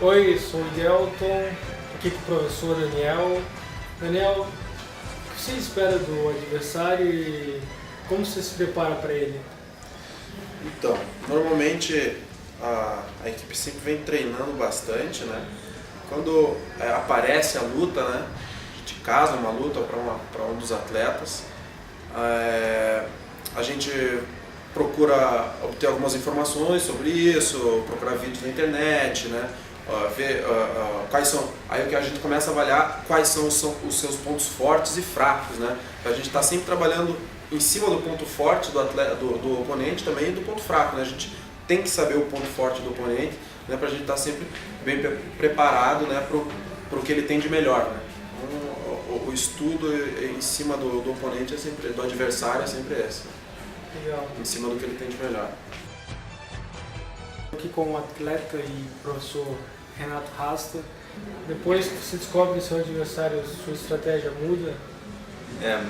Oi, sou o Delton, aqui com o professor Daniel. Daniel, o que você espera do adversário e como você se prepara para ele? Então, normalmente a equipe sempre vem treinando bastante, né? Quando aparece a luta, né? A gente casa uma luta para um dos atletas, a gente procura obter algumas informações sobre isso, procurar vídeos na internet, né? Ver quais são, aí o que a gente começa a avaliar quais são os seus pontos fortes e fracos, né? A gente está sempre trabalhando em cima do ponto forte do atleta, do oponente também e do ponto fraco, né? A gente tem que saber o ponto forte do oponente, né? Para a gente estar sempre bem preparado, né? Para o que ele tem de melhor, né? Então, o estudo em cima do oponente do adversário é sempre esse. Legal. Em cima do que ele tem de melhor. Aqui com o atleta e professor Renato Rasta, depois que você descobre seu adversário, sua estratégia muda?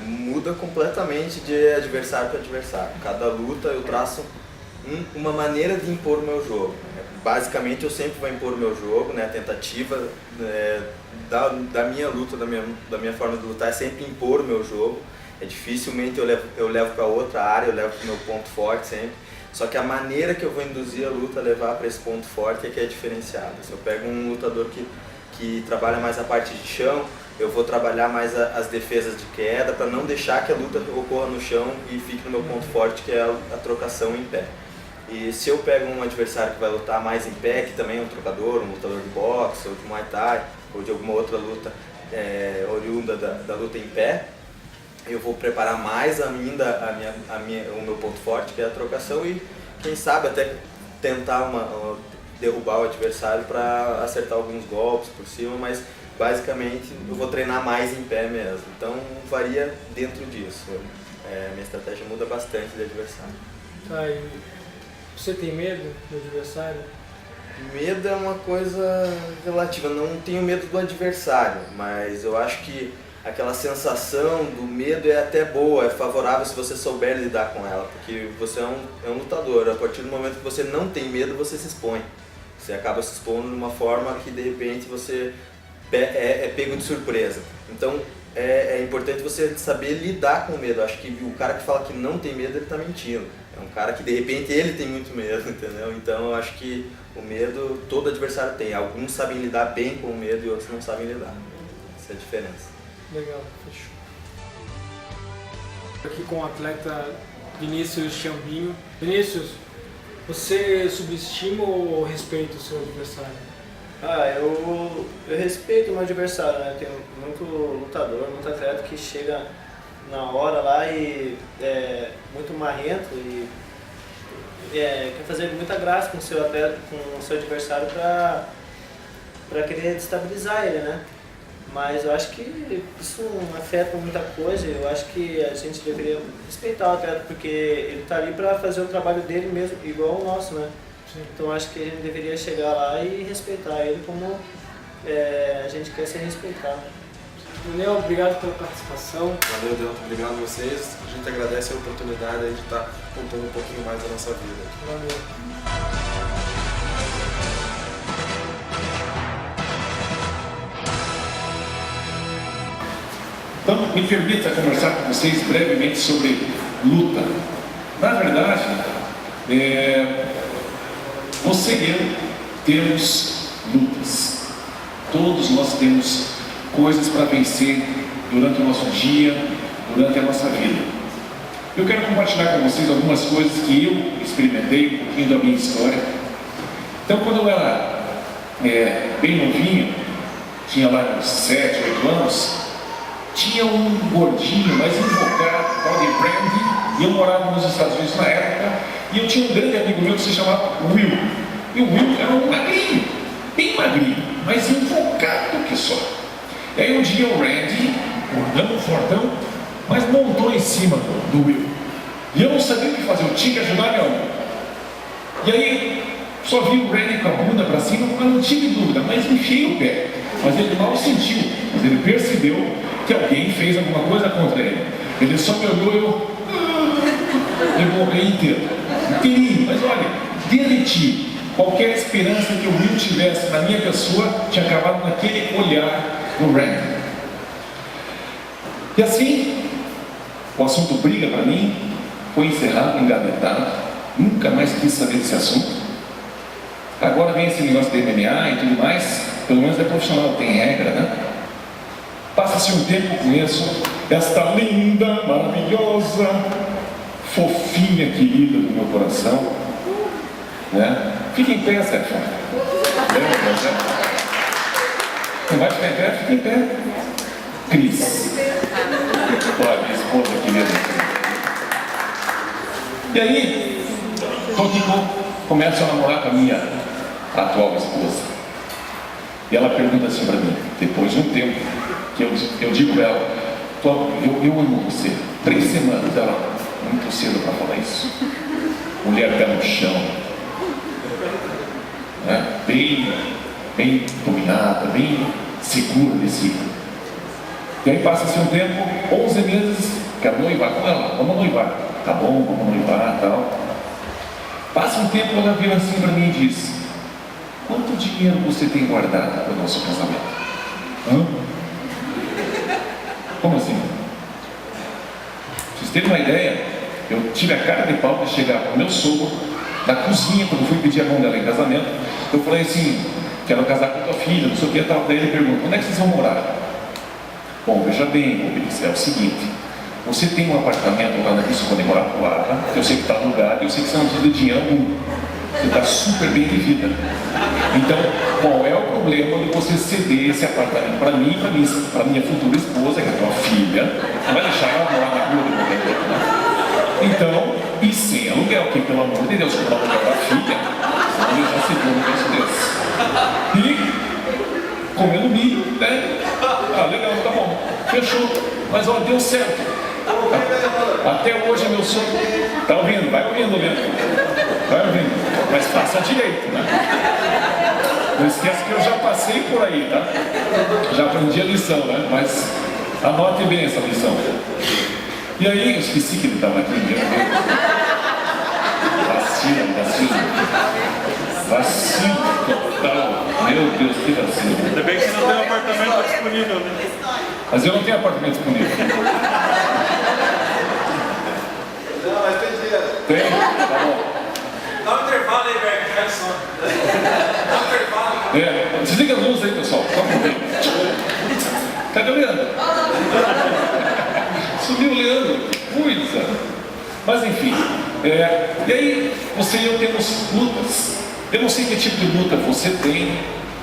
Muda completamente de adversário para adversário. Cada luta eu traço uma maneira de impor o meu jogo. Basicamente eu sempre vou impor o meu jogo, né? A tentativa da minha luta, da minha forma de lutar é sempre impor o meu jogo. Dificilmente eu levo para outra área, eu levo para o meu ponto forte sempre. Só que a maneira que eu vou induzir a luta a levar para esse ponto forte é que é diferenciada. Se eu pego um lutador que trabalha mais a parte de chão, eu vou trabalhar mais as defesas de queda para não deixar que a luta ocorra no chão e fique no meu ponto forte, que é a trocação em pé. E se eu pego um adversário que vai lutar mais em pé, que também é um trocador, um lutador de boxe, ou de Muay Thai, ou de alguma outra luta oriunda da luta em pé, eu vou preparar mais ainda o meu ponto forte, que é a trocação, e quem sabe até tentar derrubar o adversário para acertar alguns golpes por cima, mas basicamente eu vou treinar mais em pé mesmo. Então varia dentro disso. Minha estratégia muda bastante de adversário. Tá, e você tem medo do adversário? Medo é uma coisa relativa, não tenho medo do adversário, mas eu acho que aquela sensação do medo é até boa, é favorável se você souber lidar com ela, porque você é um lutador. A partir do momento que você não tem medo, você se expõe. Você acaba se expondo de uma forma que de repente você é pego de surpresa. Então é importante você saber lidar com o medo. Acho que o cara que fala que não tem medo, ele está mentindo. É um cara que de repente ele tem muito medo, entendeu? Então eu acho que o medo todo adversário tem. Alguns sabem lidar bem com o medo e outros não sabem lidar. Essa é a diferença. Legal, fechou. Aqui com o atleta Vinícius Chambinho. Vinícius, você subestima ou respeita o seu adversário? Eu respeito o meu adversário, né? Tem muito lutador, muito atleta que chega na hora lá e é muito marrento e quer fazer muita graça com o seu atleta, com o seu adversário para querer destabilizar ele, né? Mas eu acho que isso não afeta muita coisa. Eu acho que a gente deveria respeitar o atleta, porque ele está ali para fazer o trabalho dele mesmo, igual o nosso, né? Sim. Então acho que a gente deveria chegar lá e respeitar ele como a gente quer ser respeitado. Daniel, obrigado pela participação. Valeu, Delton. Obrigado a vocês. A gente agradece a oportunidade de estar contando um pouquinho mais da nossa vida. Valeu. Então, me permita conversar com vocês brevemente sobre luta. Na verdade, você e eu temos lutas. Todos nós temos coisas para vencer durante o nosso dia, durante a nossa vida. Eu quero compartilhar com vocês algumas coisas que eu experimentei, um pouquinho da minha história. Então, quando eu era bem novinho, tinha lá uns 7, 8 anos, tinha um gordinho, mais invocado, tal de Brandy, e eu morava nos Estados Unidos na época, e eu tinha um grande amigo meu que se chamava Will. E o Will era um magrinho, bem magrinho, mas invocado que só. E aí um dia o Randy, gordão, fortão, mas montou em cima do Will. E eu não sabia o que fazer, eu tinha que ajudar meu amigo. E aí só vi o Randy com a bunda para cima, mas não tive dúvida, mas enfiei o pé. Mas ele mal sentiu, mas ele percebeu que alguém fez alguma coisa contra ele. Ele só me olhou e eu morri inteiro. Inteirinho, mas olha, derreti. Qualquer esperança que o Will tivesse na minha pessoa tinha acabado naquele olhar no Randy. E assim, o assunto briga para mim foi encerrado, engavetado. Nunca mais quis saber desse assunto. Agora vem esse negócio de MMA e tudo mais. Pelo menos é profissional, tem regra, né? Passa-se um tempo, conheço esta linda, maravilhosa, fofinha, querida do meu coração, né? Fica em pé, Sérgio. Não vai ficar em pé? Fica em pé. Cris. Olha, minha esposa querida. E aí, estou aqui, começo a namorar com a minha atual esposa. E ela pergunta assim para mim, depois de um tempo, que eu digo para ela, eu amo você. 3 semanas, ela, muito cedo para falar isso. Mulher pé no chão, né? bem dominada, bem segura de si. E aí passa-se um tempo, 11 meses, quero noivar com ela, vamos noivar. Tá bom, vamos noivar e tal. Passa um tempo, ela vira assim para mim e diz, quanto dinheiro você tem guardado para o nosso casamento? Hã? Como assim? Vocês terem uma ideia, eu tive a cara de pau de chegar com o meu sogro na cozinha, quando fui pedir a mão dela em casamento. Eu falei assim, quero casar com tua filha, não sei o que tal. Daí ele pergunta, onde é que vocês vão morar? Bom, veja bem, Rubens, é o seguinte, você tem um apartamento lá na Vista Condemoratória, que eu sei que está alugado, eu sei que você não precisa de dinheiro algum. Você está super bem de vida. Então, qual é o problema de você ceder esse apartamento para mim e para minha futura esposa, que é a tua filha? Não vai deixar ela morar na rua de qualquer jeito, né? Então, e sem aluguel, que pelo amor de Deus, comprar aluguel para a filha, senão ele já se deu um negócio desse. E comendo milho, né? Ah, legal, tá bom, fechou. Mas olha, deu certo. Até hoje meu sonho. Tá ouvindo? Vai ouvindo, vai ouvindo. Mas faça direito, né? Não esquece que eu já passei por aí, tá? Já aprendi a lição, né? Mas anote bem essa lição. E aí, eu esqueci que ele estava aqui, meu Deus. Vacilo total. Meu Deus, que vacilo. Ainda bem que você não tem um apartamento disponível, né? Mas eu não tenho apartamento disponível. Não, mas tem dinheiro. Tem? Tá bom. Dá um intervalo aí, velho, que cai só. Dá um intervalo. Desliga as luzes aí, pessoal. Só um pouquinho. Cadê o Leandro? Subiu o Leandro. Cuida. Mas enfim. E aí, você e eu temos lutas. Eu não sei que tipo de luta você tem,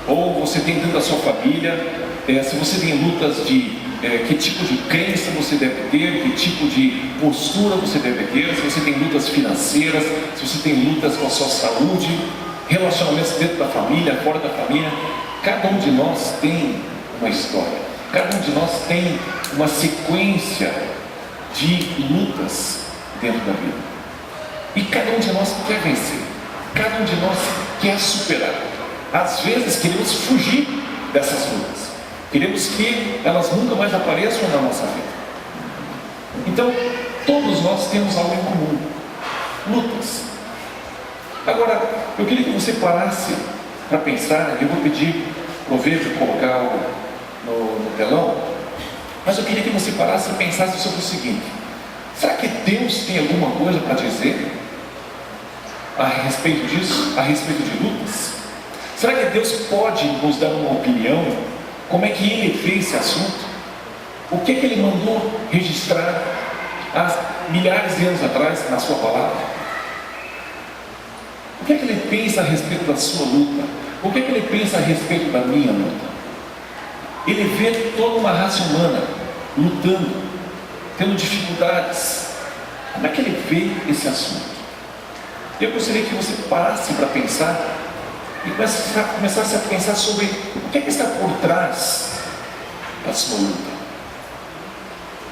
ou você tem dentro da sua família. Se você tem lutas de que tipo de crença você deve ter, que tipo de postura você deve ter, se você tem lutas financeiras, se você tem lutas com a sua saúde, relacionamentos dentro da família, fora da família. Cada um de nós tem uma história, cada um de nós tem uma sequência de lutas dentro da vida. E cada um de nós quer vencer, cada um de nós quer superar. Às vezes queremos fugir dessas lutas. Queremos que elas nunca mais apareçam na nossa vida. Então, todos nós temos algo em comum. Lutas. Agora, eu queria que você parasse para pensar. Eu vou pedir para o Vejo colocar algo no telão. Mas eu queria que você parasse e pensasse sobre o seguinte. Será que Deus tem alguma coisa para dizer a respeito disso? A respeito de lutas? Será que Deus pode nos dar uma opinião? Como é que ele fez esse assunto? O que é que ele mandou registrar há milhares de anos atrás na sua palavra? O que é que ele pensa a respeito da sua luta? O que é que ele pensa a respeito da minha luta? Ele vê toda uma raça humana lutando, tendo dificuldades. Como é que ele vê esse assunto? Eu gostaria que você parasse para pensar e começasse a pensar sobre o que é que está por trás da sua luta.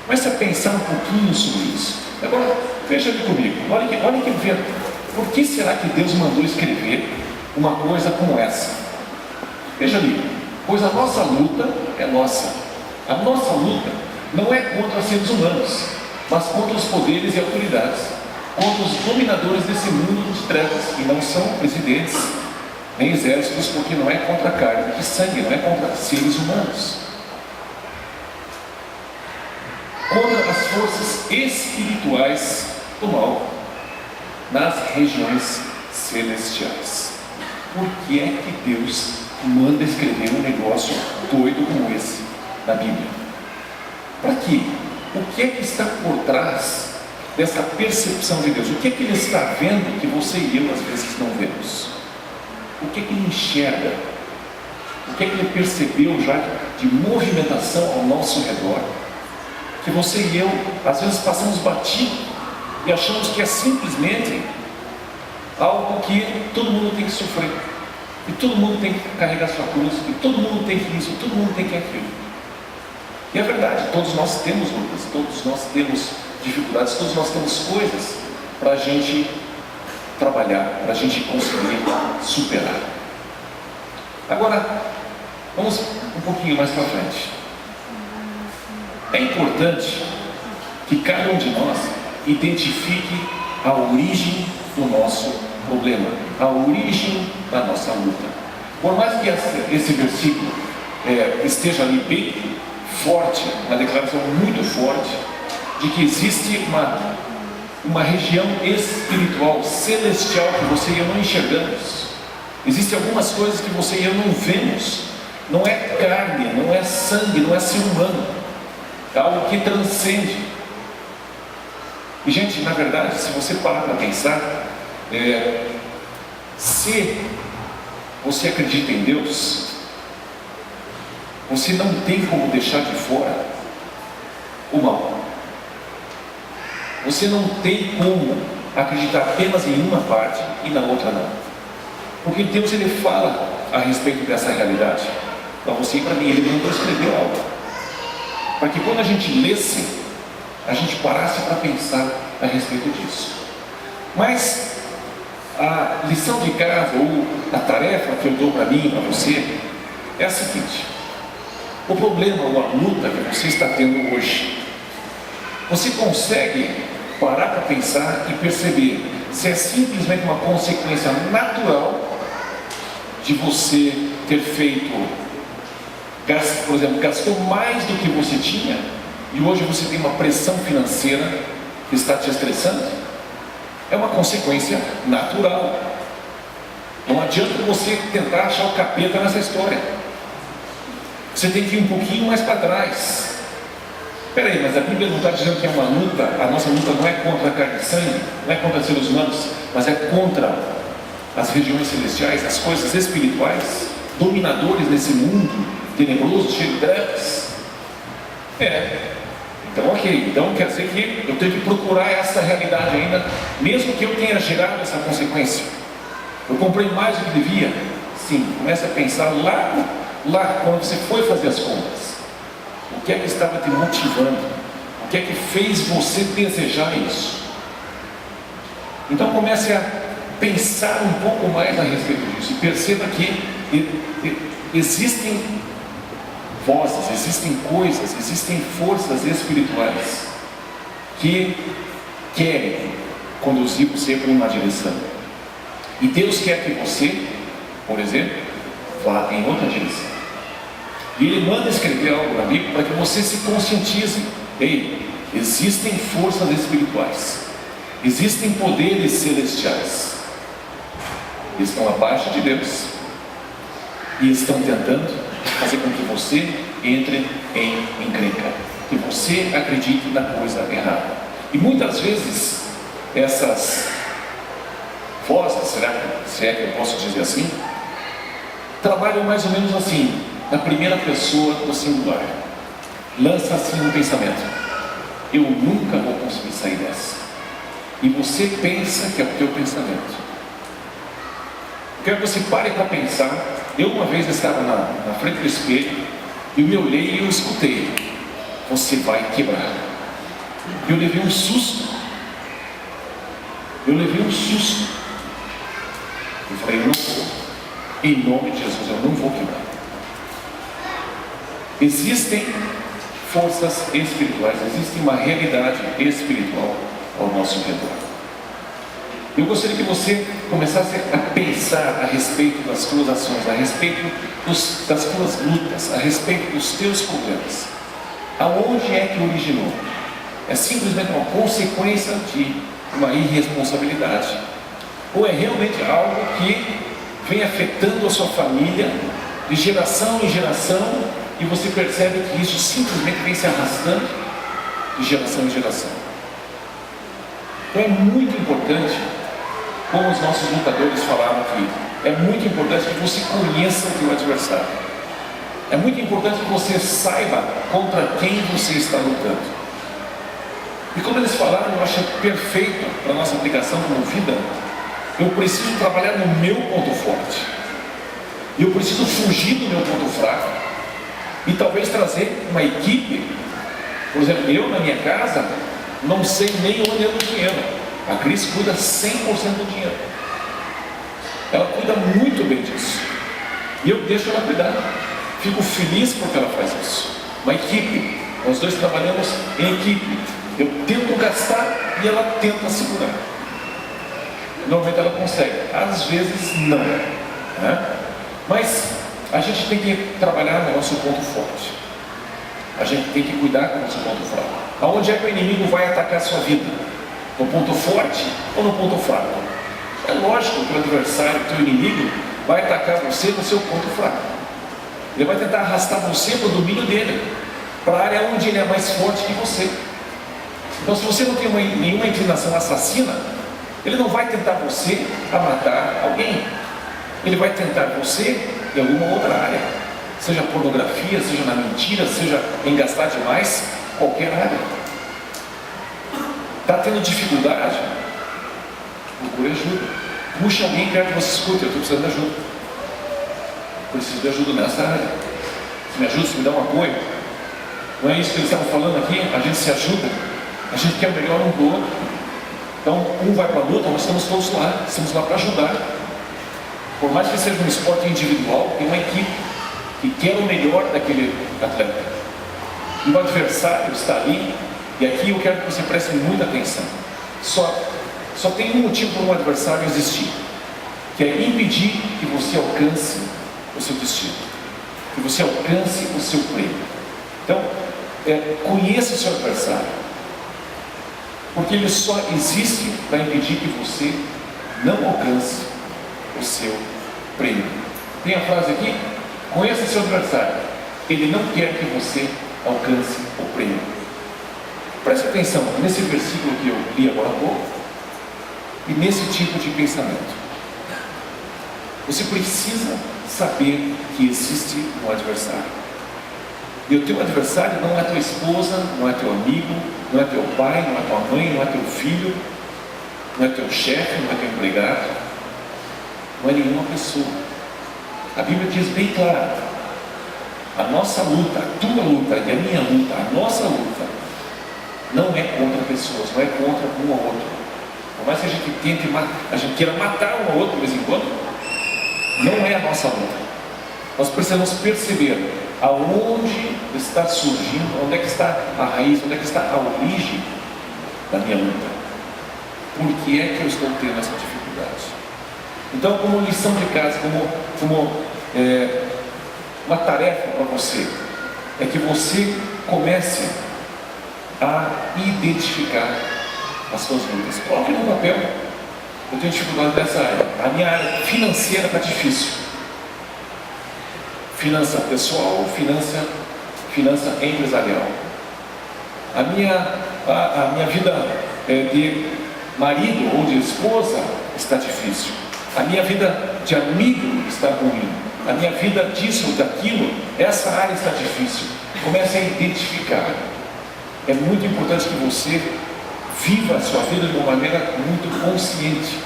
Comece a pensar um pouquinho sobre isso. Agora, veja aqui comigo, olha que vê. Por que será que Deus mandou escrever uma coisa como essa? Veja ali, pois a nossa luta é nossa. A nossa luta não é contra seres humanos, mas contra os poderes e autoridades, contra os dominadores desse mundo de trevas, que não são presidentes, nem exércitos, porque não é contra carne e sangue, não é contra seres humanos. Contra as forças espirituais do mal nas regiões celestiais. Por que é que Deus manda escrever um negócio doido como esse na Bíblia? Para quê? O que é que está por trás dessa percepção de Deus? O que é que Ele está vendo que você e eu às vezes não vemos? O que é que Ele enxerga? O que é que Ele percebeu já de movimentação ao nosso redor? Que você e eu às vezes passamos batido e achamos que é simplesmente algo que todo mundo tem que sofrer, e todo mundo tem que carregar sua cruz, e todo mundo tem que isso, e todo mundo tem que aquilo. E é verdade, todos nós temos lutas, todos nós temos dificuldades, todos nós temos coisas para a gente trabalhar, para a gente conseguir superar. Agora, vamos um pouquinho mais para frente. É importante que cada um de nós identifique a origem do nosso problema, a origem da nossa luta. Por mais que esse versículo esteja ali bem forte, uma declaração muito forte, de que existe uma região espiritual, celestial, que você e eu não enxergamos. Existem algumas coisas que você e eu não vemos. Não é carne, não é sangue, não é ser humano. É algo que transcende. E gente, na verdade, se você parar para pensar, se você acredita em Deus, você não tem como deixar de fora o mal. Você não tem como acreditar apenas em uma parte e na outra não. Porque Deus, Ele fala a respeito dessa realidade. Para você e para mim, Ele não escreveu algo. Para que quando a gente lesse, a gente parasse para pensar a respeito disso. Mas a lição de casa, ou a tarefa que eu dou para mim e para você, é a seguinte: o problema ou a luta que você está tendo hoje, você consegue parar para pensar e perceber se é simplesmente uma consequência natural de você ter feito, por exemplo, gastou mais do que você tinha e hoje você tem uma pressão financeira que está te estressando? É uma consequência natural. Não adianta você tentar achar o capeta nessa história. Você tem que ir um pouquinho mais para trás. Peraí, mas a Bíblia não está dizendo que é uma luta? A nossa luta não é contra a carne e sangue, não é contra seres humanos, mas é contra as regiões celestiais, as coisas espirituais, dominadores nesse mundo tenebroso, cheio de trevas. Então ok, então quer dizer que eu tenho que procurar essa realidade ainda, mesmo que eu tenha gerado essa consequência. Eu comprei mais do que devia? Sim, comece a pensar lá quando você foi fazer as compras. O que é que estava te motivando? O que é que fez você desejar isso? Então comece a pensar um pouco mais a respeito disso e perceba que existem vozes, existem coisas, existem forças espirituais que querem conduzir você para uma direção. E Deus quer que você, por exemplo, vá em outra direção. E Ele manda escrever algo na Bíblia para que você se conscientize. Ei, existem forças espirituais, existem poderes celestiais, estão abaixo de Deus e estão tentando fazer com que você entre em encrenca, que você acredite na coisa errada. E muitas vezes essas vozes, se é que eu posso dizer assim, trabalham mais ou menos assim, na primeira pessoa do singular. Lança assim um pensamento: eu nunca vou conseguir sair dessa. E você pensa que é o teu pensamento. Quero que você pare para pensar. Eu uma vez estava na frente do espelho e eu me olhei e eu escutei: você vai quebrar. E eu levei um susto. Eu falei: eu não vou. Em nome de Jesus, eu não vou quebrar. Existem forças espirituais, existe uma realidade espiritual ao nosso redor. Eu gostaria que você começasse a pensar a respeito das tuas ações, a respeito das tuas lutas, a respeito dos teus problemas. Aonde é que originou? É simplesmente uma consequência de uma irresponsabilidade? Ou é realmente algo que vem afetando a sua família de geração em geração e você percebe que isso simplesmente vem se arrastando de geração em geração? Então é muito importante, como os nossos lutadores falaram aqui, é muito importante que você conheça o teu adversário. É muito importante que você saiba contra quem você está lutando. E como eles falaram, eu acho perfeito para a nossa aplicação como vida. Eu preciso trabalhar no meu ponto forte. E eu preciso fugir do meu ponto fraco. E talvez trazer uma equipe. Por exemplo, eu na minha casa não sei nem onde anda o dinheiro. A Cris cuida 100% do dinheiro. Ela cuida muito bem disso. E eu deixo ela cuidar. Fico feliz porque ela faz isso. Uma equipe. Nós dois trabalhamos em equipe. Eu tento gastar e ela tenta segurar. Normalmente ela consegue. Às vezes não. Né? Mas a gente tem que trabalhar no nosso ponto forte. A gente tem que cuidar do nosso ponto fraco. Aonde é que o inimigo vai atacar a sua vida? No ponto forte ou no ponto fraco? É lógico que o adversário, o teu inimigo, vai atacar você no seu ponto fraco. Ele vai tentar arrastar você para o domínio dele, para a área onde ele é mais forte que você. Então, se você não tem nenhuma inclinação assassina, ele não vai tentar você a matar alguém. Ele vai tentar você em alguma outra área, seja pornografia, seja na mentira, seja em gastar demais, qualquer área. Está tendo dificuldade? Procure ajuda. Puxa alguém perto que você escuta. Eu estou precisando de ajuda. Preciso de ajuda nessa área. Você me ajuda, você me dá um apoio. Não é isso que eles estavam falando aqui? A gente se ajuda. A gente quer o melhor um do outro. Então, um vai para a luta, nós estamos todos lá. Estamos lá para ajudar. Por mais que seja um esporte individual, tem uma equipe que quer o melhor daquele atleta. E o adversário está ali. E aqui eu quero que você preste muita atenção. Só tem um motivo para um adversário existir, que é impedir que você alcance o seu destino, que você alcance o seu prêmio. Então, conheça o seu adversário, porque ele só existe para impedir que você não alcance o seu prêmio. Tem a frase aqui: conheça o seu adversário, ele não quer que você alcance o prêmio. Preste atenção nesse versículo que eu li agora há pouco e nesse tipo de pensamento. Você precisa saber que existe um adversário. E o teu adversário não é tua esposa, não é teu amigo, não é teu pai, não é tua mãe, não é teu filho, não é teu chefe, não é teu empregado, não é nenhuma pessoa. A Bíblia diz bem claro: a nossa luta, a tua luta e a minha luta, a nossa luta não é contra pessoas, não é contra um ou outro. Por mais que a gente tente, a gente queira matar um ou outro de vez em quando, não é a nossa luta. Nós precisamos perceber aonde está surgindo, onde é que está a raiz, onde é que está a origem da minha luta. Por que é que eu estou tendo essa dificuldade? Então, como lição de casa, como uma tarefa para você, é que você comece a identificar as suas lutas. Coloque no papel: eu tenho dificuldade nessa área, a minha área financeira está difícil. Finança pessoal, finança empresarial. A minha vida de marido ou de esposa está difícil. A minha vida de amigo está ruim. A minha vida disso, daquilo, essa área está difícil. Comece a identificar. É muito importante que você viva a sua vida de uma maneira muito consciente,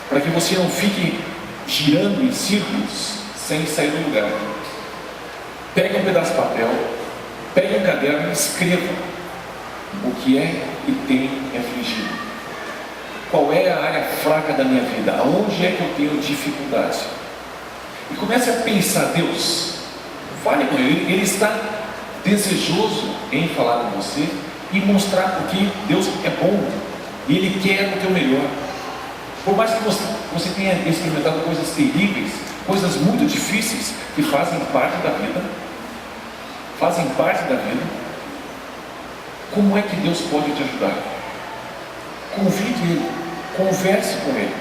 para que você não fique girando em círculos sem sair do lugar. Pegue um pedaço de papel, pegue um caderno e escreva o que é que tem me afligido. Qual é a área fraca da minha vida? Aonde é que eu tenho dificuldade? E comece a pensar: Deus, fale com Ele. Ele está desejoso em falar com você e mostrar porque Deus é bom e Ele quer o teu melhor. Por mais que você tenha experimentado coisas terríveis, coisas muito difíceis que fazem parte da vida, como é que Deus pode te ajudar? Convide Ele, converse com Ele,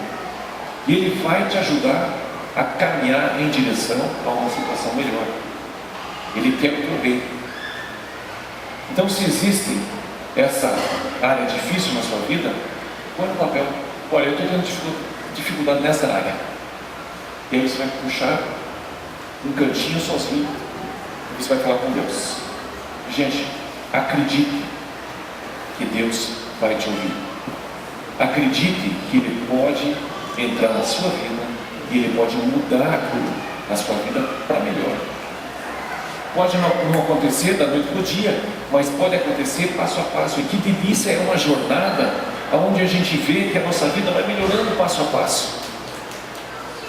e Ele vai te ajudar a caminhar em direção a uma situação melhor. Ele quer o teu bem. Então, se existe essa área difícil na sua vida, põe no papel: olha, eu estou tendo dificuldade nessa área. E aí você vai puxar um cantinho sozinho e você vai falar com Deus. Gente, acredite que Deus vai te ouvir. Acredite que Ele pode entrar na sua vida e Ele pode mudar a sua vida para melhor. Pode não acontecer da noite para o dia, mas pode acontecer passo a passo. E que delícia é uma jornada onde a gente vê que a nossa vida vai melhorando passo a passo.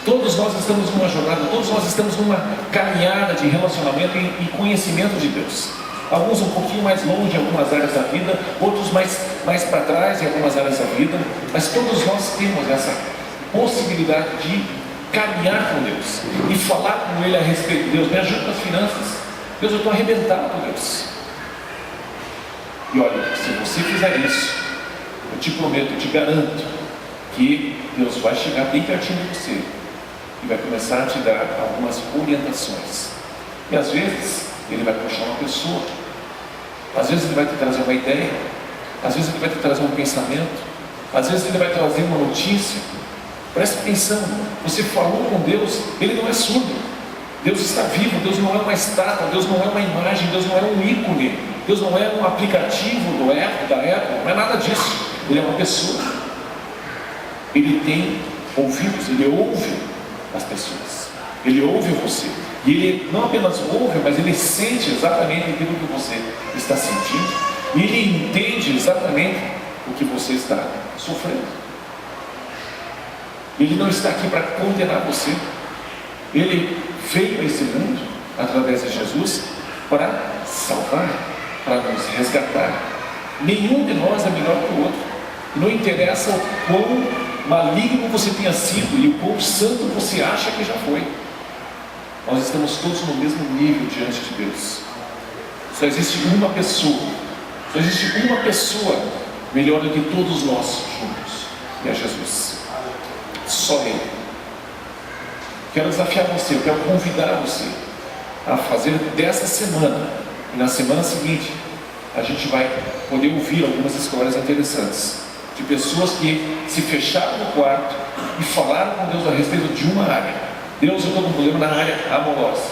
Todos nós estamos numa jornada, todos nós estamos numa caminhada de relacionamento e conhecimento de Deus. Alguns um pouquinho mais longe em algumas áreas da vida, outros mais para trás em algumas áreas da vida, mas todos nós temos essa possibilidade de caminhar com Deus e falar com Ele a respeito de Deus. Me ajuda com as finanças. Deus, eu estou arrebentado, Deus. E olha, se você fizer isso, eu te prometo, eu te garanto que Deus vai chegar bem pertinho de você e vai começar a te dar algumas orientações. E às vezes Ele vai puxar uma pessoa, às vezes Ele vai te trazer uma ideia, às vezes Ele vai te trazer um pensamento, às vezes Ele vai trazer uma notícia. Preste atenção, você falou com Deus, Ele não é surdo. Deus está vivo, Deus não é uma estátua, Deus não é uma imagem, Deus não é um ícone, Deus não é um aplicativo da Apple, não é nada disso. Ele é uma pessoa. Ele tem ouvidos, Ele ouve as pessoas, Ele ouve você. E Ele não apenas ouve, mas Ele sente exatamente aquilo que você está sentindo, e Ele entende exatamente o que você está sofrendo. Ele não está aqui para condenar você. Ele veio a esse mundo através de Jesus para salvar, para nos resgatar. Nenhum de nós é melhor que o outro. E não interessa o quão maligno você tenha sido e o quão santo você acha que já foi. Nós estamos todos no mesmo nível diante de Deus. Só existe uma pessoa melhor do que todos nós juntos, e é Jesus. Só Ele. Quero desafiar você, eu quero convidar você a fazer dessa semana e na semana seguinte a gente vai poder ouvir algumas histórias interessantes de pessoas que se fecharam no quarto e falaram com Deus a respeito de uma área. Deus, eu estou com um problema na área amorosa.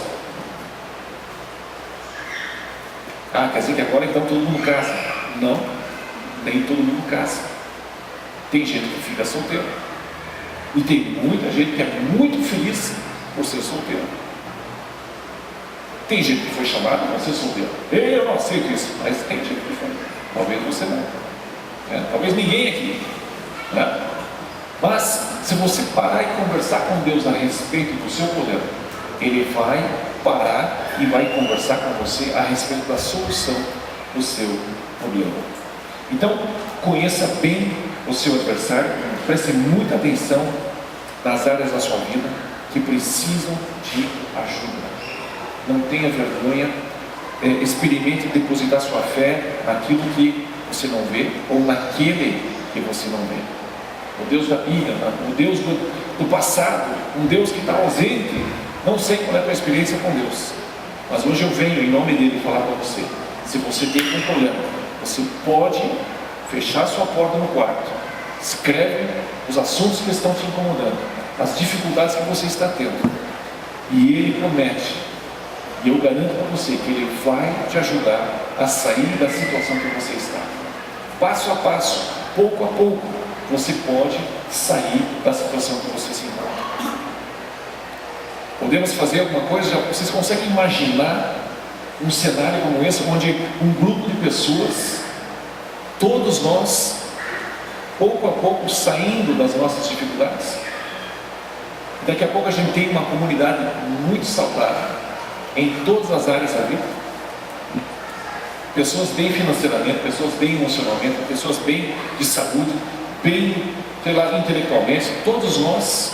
Quer dizer que agora então todo mundo casa? Não, nem todo mundo casa. Tem gente que fica solteiro. E tem muita gente que é muito feliz por ser solteiro. Tem gente que foi chamada para ser solteiro. Eu não aceito isso, mas tem gente que foi. Talvez você não. Talvez ninguém aqui. Mas se você parar e conversar com Deus a respeito do seu problema, Ele vai parar e vai conversar com você a respeito da solução do seu problema. Então, conheça bem o seu adversário, preste muita atenção nas áreas da sua vida que precisam de ajuda. Não tenha vergonha, experimente depositar sua fé naquilo que você não vê ou naquele que você não vê. O Deus da Bíblia, o Deus do passado, um Deus que está ausente. Não sei qual é a tua experiência com Deus, mas hoje eu venho em nome dele falar para você: se você tem um problema, você pode fechar sua porta no quarto, escreve os assuntos que estão te incomodando, as dificuldades que você está tendo, e Ele promete, e eu garanto para você que Ele vai te ajudar a sair da situação que você está. Passo a passo, pouco a pouco, você pode sair da situação que você se encontra. Podemos fazer alguma coisa? Vocês conseguem imaginar um cenário como esse, onde um grupo de pessoas, todos nós, pouco a pouco saindo das nossas dificuldades? Daqui a pouco a gente tem uma comunidade muito saudável em todas as áreas da vida. Pessoas bem financeiramente, pessoas bem emocionalmente, pessoas bem de saúde, bem sei lá, intelectualmente, todos nós.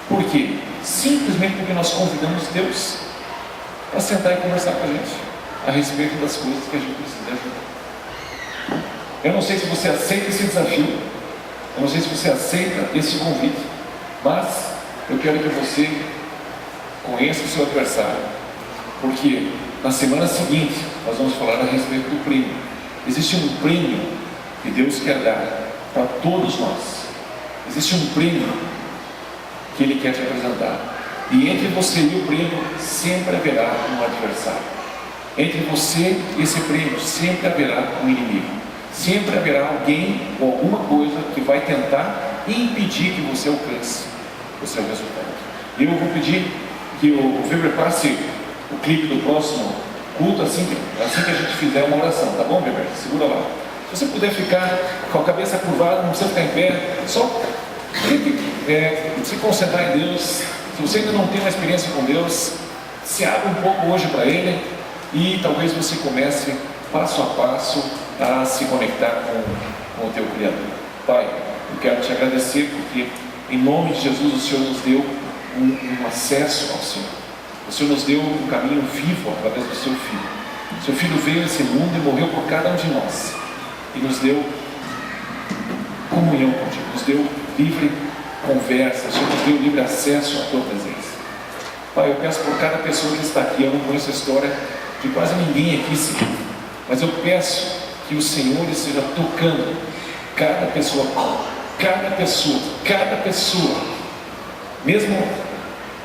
Por quê? Simplesmente porque nós convidamos Deus para sentar e conversar com a gente a respeito das coisas que a gente precisa ajudar. Eu não sei se você aceita esse desafio, eu não sei se você aceita esse convite, mas eu quero que você conheça o seu adversário, porque na semana seguinte nós vamos falar a respeito do prêmio. Existe um prêmio que Deus quer dar para todos nós. Existe um prêmio que Ele quer te apresentar. E entre você e o prêmio sempre haverá um adversário. Entre você e esse prêmio sempre haverá um inimigo. Sempre haverá alguém ou alguma coisa que vai tentar impedir que você alcance o seu resultado. E eu vou pedir que o Weber passe o clipe do próximo culto assim que a gente fizer uma oração, tá bom, Weber? Segura lá. Se você puder ficar com a cabeça curvada, não precisa ficar em pé, só se concentrar em Deus. Se você ainda não tem uma experiência com Deus, se abre um pouco hoje para Ele e talvez você comece passo a passo a se conectar com o teu Criador. Pai, eu quero te agradecer porque em nome de Jesus o Senhor nos deu um acesso ao Senhor. O Senhor nos deu um caminho vivo através do seu Filho. O seu Filho veio a esse mundo e morreu por cada um de nós e nos deu comunhão contigo, nos deu livre conversa, o Senhor nos deu livre acesso à tua presença. Pai, eu peço por cada pessoa que está aqui. Eu não conheço a história de quase ninguém aqui, Senhor, mas eu peço que o Senhor esteja tocando cada pessoa, mesmo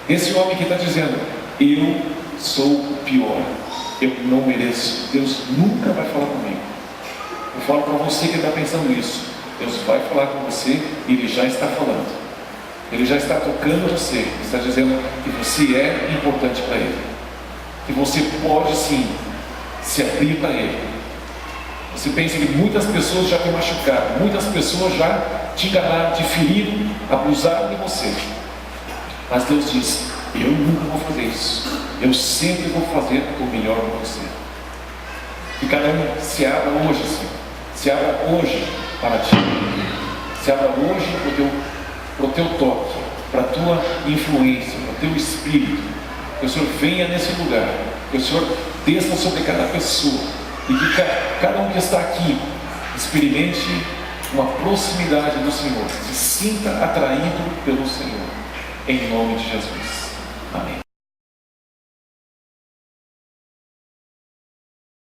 esse homem que está dizendo: eu sou o pior, eu não mereço, Deus nunca vai falar comigo. Eu falo para você que está pensando isso, Deus vai falar com você e Ele já está falando. Ele já está tocando você, está dizendo que você é importante para Ele, que você pode sim se abrir para Ele. Você pensa que muitas pessoas já te machucaram, muitas pessoas já te enganaram, te feriram, abusaram de você, mas Deus diz: eu nunca vou fazer isso, eu sempre vou fazer o melhor para você. Que cada um se abra hoje, Senhor, se abra hoje para Ti, se abra hoje para o Teu toque, para a Tua influência, para o Teu Espírito. Que o Senhor venha nesse lugar, que o Senhor desça sobre cada pessoa e que cada um que está aqui experimente uma proximidade do Senhor, se sinta atraído pelo Senhor, em nome de Jesus. Amém.